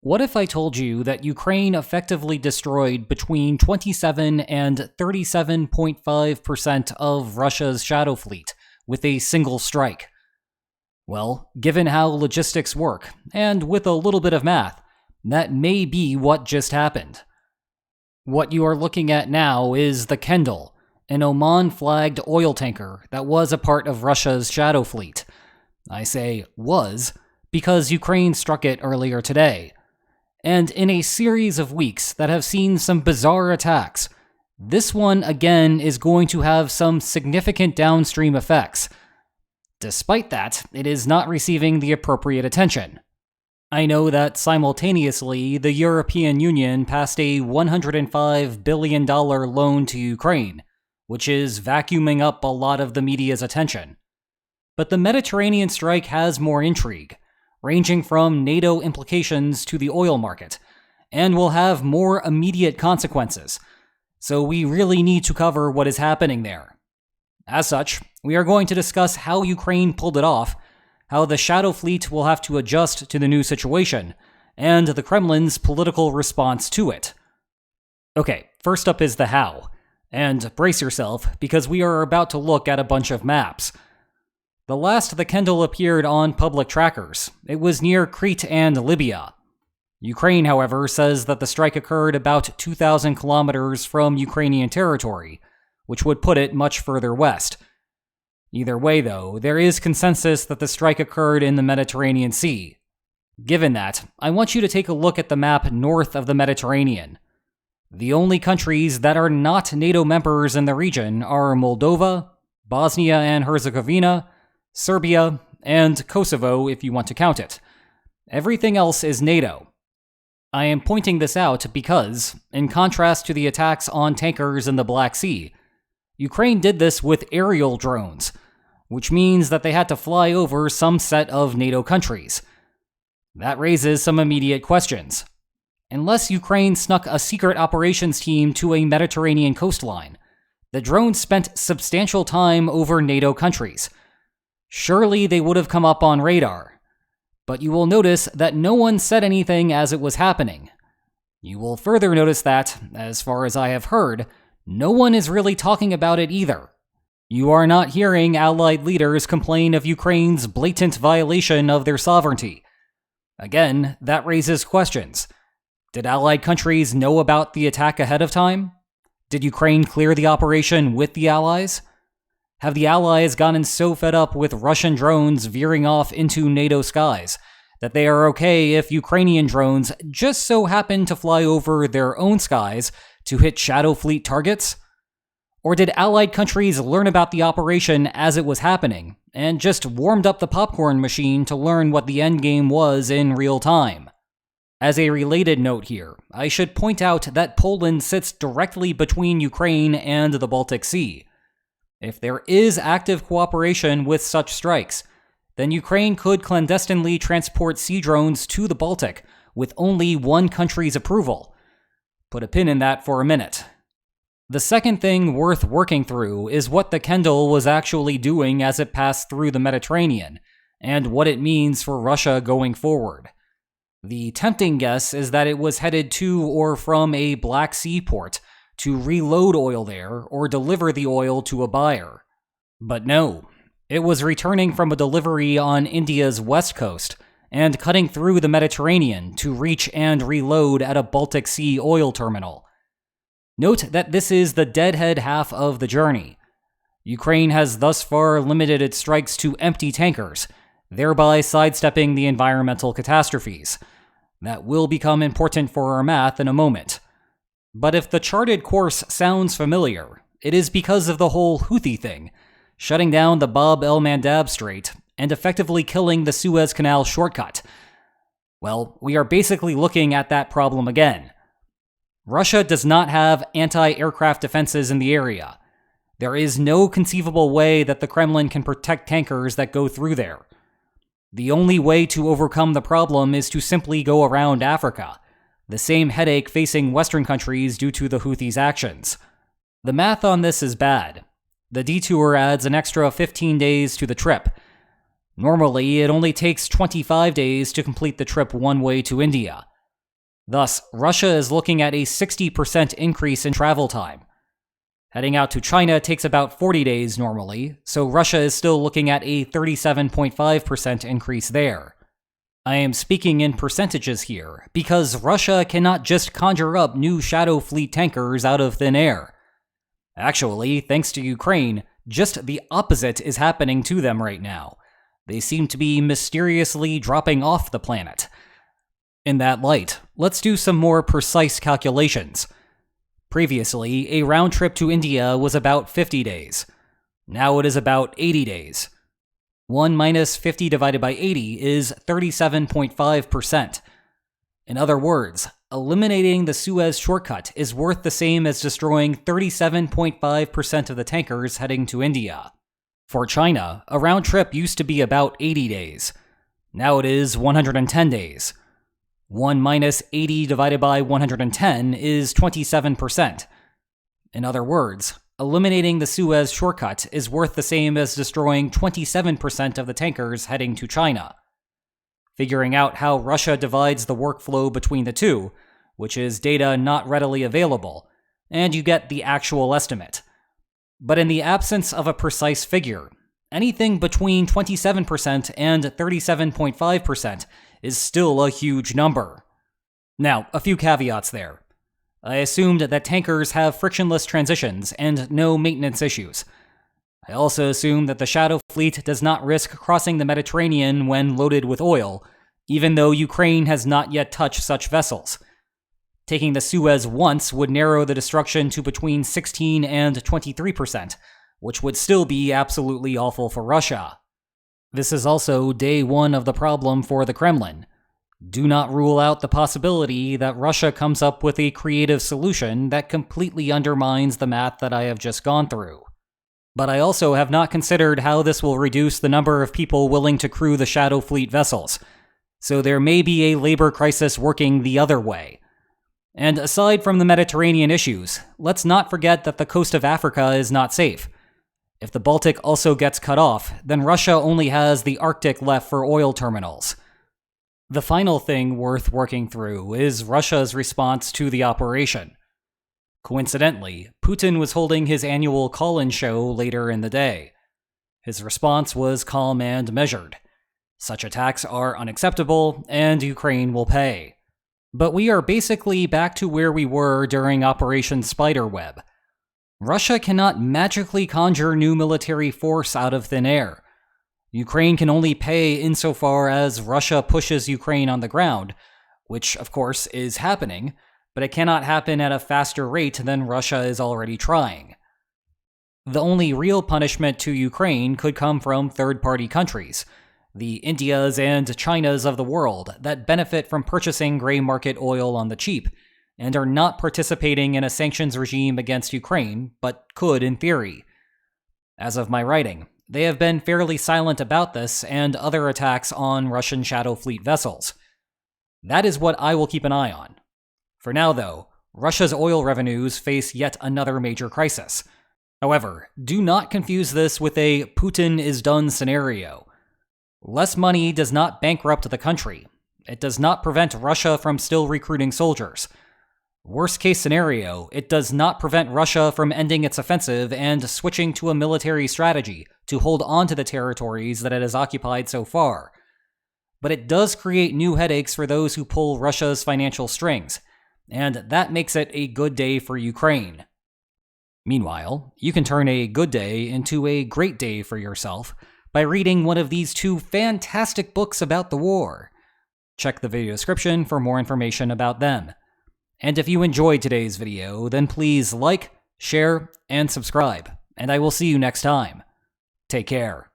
What if I told you that Ukraine effectively destroyed between 27 and 37.5% of Russia's shadow fleet with a single strike? Well, given how logistics work, and with a little bit of math, that may be what just happened. What you are looking at now is the Kendall, an Oman-flagged oil tanker that was a part of Russia's shadow fleet. I say was because Ukraine struck it earlier today. And in a series of weeks that have seen some bizarre attacks, this one again is going to have some significant downstream effects. Despite that, it is not receiving the appropriate attention. I know that simultaneously, the European Union passed a $105 billion loan to Ukraine, which is vacuuming up a lot of the media's attention. But the Mediterranean strike has more intrigue, ranging from NATO implications to the oil market, and will have more immediate consequences, so we really need to cover what is happening there. As such, we are going to discuss how Ukraine pulled it off, how the shadow fleet will have to adjust to the new situation, and the Kremlin's political response to it. Okay, first up is the how, and brace yourself, because we are about to look at a bunch of maps. The last the Kendall appeared on public trackers, it was near Crete and Libya. Ukraine, however, says that the strike occurred about 2,000 kilometers from Ukrainian territory, which would put it much further west. Either way, though, there is consensus that the strike occurred in the Mediterranean Sea. Given that, I want you to take a look at the map north of the Mediterranean. The only countries that are not NATO members in the region are Moldova, Bosnia and Herzegovina, Serbia, and Kosovo if you want to count it. Everything else is NATO. I am pointing this out because, in contrast to the attacks on tankers in the Black Sea, Ukraine did this with aerial drones, which means that they had to fly over some set of NATO countries. That raises some immediate questions. Unless Ukraine snuck a secret operations team to a Mediterranean coastline, the drones spent substantial time over NATO countries. Surely they would have come up on radar. But you will notice that no one said anything as it was happening. You will further notice that, as far as I have heard, no one is really talking about it either. You are not hearing Allied leaders complain of Ukraine's blatant violation of their sovereignty. Again, that raises questions. Did Allied countries know about the attack ahead of time? Did Ukraine clear the operation with the Allies? Have the Allies gotten so fed up with Russian drones veering off into NATO skies that they are okay if Ukrainian drones just so happen to fly over their own skies to hit Shadow Fleet targets? Or did Allied countries learn about the operation as it was happening and just warmed up the popcorn machine to learn what the endgame was in real time? As a related note here, I should point out that Poland sits directly between Ukraine and the Baltic Sea. If there is active cooperation with such strikes, then Ukraine could clandestinely transport sea drones to the Baltic with only one country's approval. Put a pin in that for a minute. The second thing worth working through is what the Kendall was actually doing as it passed through the Mediterranean, and what it means for Russia going forward. The tempting guess is that it was headed to or from a Black Sea port to reload oil there or deliver the oil to a buyer. But no, it was returning from a delivery on India's west coast and cutting through the Mediterranean to reach and reload at a Baltic Sea oil terminal. Note that this is the deadhead half of the journey. Ukraine has thus far limited its strikes to empty tankers, thereby sidestepping the environmental catastrophes. That will become important for our math in a moment. But if the charted course sounds familiar, it is because of the whole Houthi thing, shutting down the Bab el-Mandab Strait and effectively killing the Suez Canal shortcut. Well, we are basically looking at that problem again. Russia does not have anti-aircraft defenses in the area. There is no conceivable way that the Kremlin can protect tankers that go through there. The only way to overcome the problem is to simply go around Africa, the same headache facing Western countries due to the Houthis' actions. The math on this is bad. The detour adds an extra 15 days to the trip. Normally, it only takes 25 days to complete the trip one way to India. Thus, Russia is looking at a 60% increase in travel time. Heading out to China takes about 40 days normally, so Russia is still looking at a 37.5% increase there. I am speaking in percentages here, because Russia cannot just conjure up new Shadow Fleet tankers out of thin air. Actually, thanks to Ukraine, just the opposite is happening to them right now. They seem to be mysteriously dropping off the planet. In that light, let's do some more precise calculations. Previously, a round trip to India was about 50 days. Now it is about 80 days. 1 minus 50 divided by 80 is 37.5%. In other words, eliminating the Suez shortcut is worth the same as destroying 37.5% of the tankers heading to India. For China, a round trip used to be about 80 days. Now it is 110 days. 1 minus 80 divided by 110 is 27%. In other words, eliminating the Suez shortcut is worth the same as destroying 27% of the tankers heading to China. Figuring out how Russia divides the workflow between the two, which is data not readily available, and you get the actual estimate. But in the absence of a precise figure, anything between 27% and 37.5% is still a huge number. Now, a few caveats there. I assumed that tankers have frictionless transitions and no maintenance issues. I also assume that the Shadow Fleet does not risk crossing the Mediterranean when loaded with oil, even though Ukraine has not yet touched such vessels. Taking the Suez once would narrow the destruction to between 16 and 23%, which would still be absolutely awful for Russia. This is also day one of the problem for the Kremlin. Do not rule out the possibility that Russia comes up with a creative solution that completely undermines the math that I have just gone through. But I also have not considered how this will reduce the number of people willing to crew the Shadow Fleet vessels, so there may be a labor crisis working the other way. And aside from the Mediterranean issues, let's not forget that the coast of Africa is not safe. If the Baltic also gets cut off, then Russia only has the Arctic left for oil terminals. The final thing worth working through is Russia's response to the operation. Coincidentally, Putin was holding his annual call-in show later in the day. His response was calm and measured. Such attacks are unacceptable, and Ukraine will pay. But we are basically back to where we were during Operation Spiderweb. Russia cannot magically conjure new military force out of thin air. Ukraine can only pay insofar as Russia pushes Ukraine on the ground, which of course is happening, but it cannot happen at a faster rate than Russia is already trying. The only real punishment to Ukraine could come from third-party countries, the Indias and Chinas of the world that benefit from purchasing gray market oil on the cheap, and are not participating in a sanctions regime against Ukraine, but could in theory. As of my writing, they have been fairly silent about this and other attacks on Russian Shadow Fleet vessels. That is what I will keep an eye on. For now, though, Russia's oil revenues face yet another major crisis. However, do not confuse this with a Putin is done scenario. Less money does not bankrupt the country. It does not prevent Russia from still recruiting soldiers. Worst case scenario, it does not prevent Russia from ending its offensive and switching to a military strategy to hold on to the territories that it has occupied so far. But it does create new headaches for those who pull Russia's financial strings, and that makes it a good day for Ukraine. Meanwhile, you can turn a good day into a great day for yourself by reading one of these two fantastic books about the war. Check the video description for more information about them. And if you enjoyed today's video, then please like, share, and subscribe, and I will see you next time. Take care.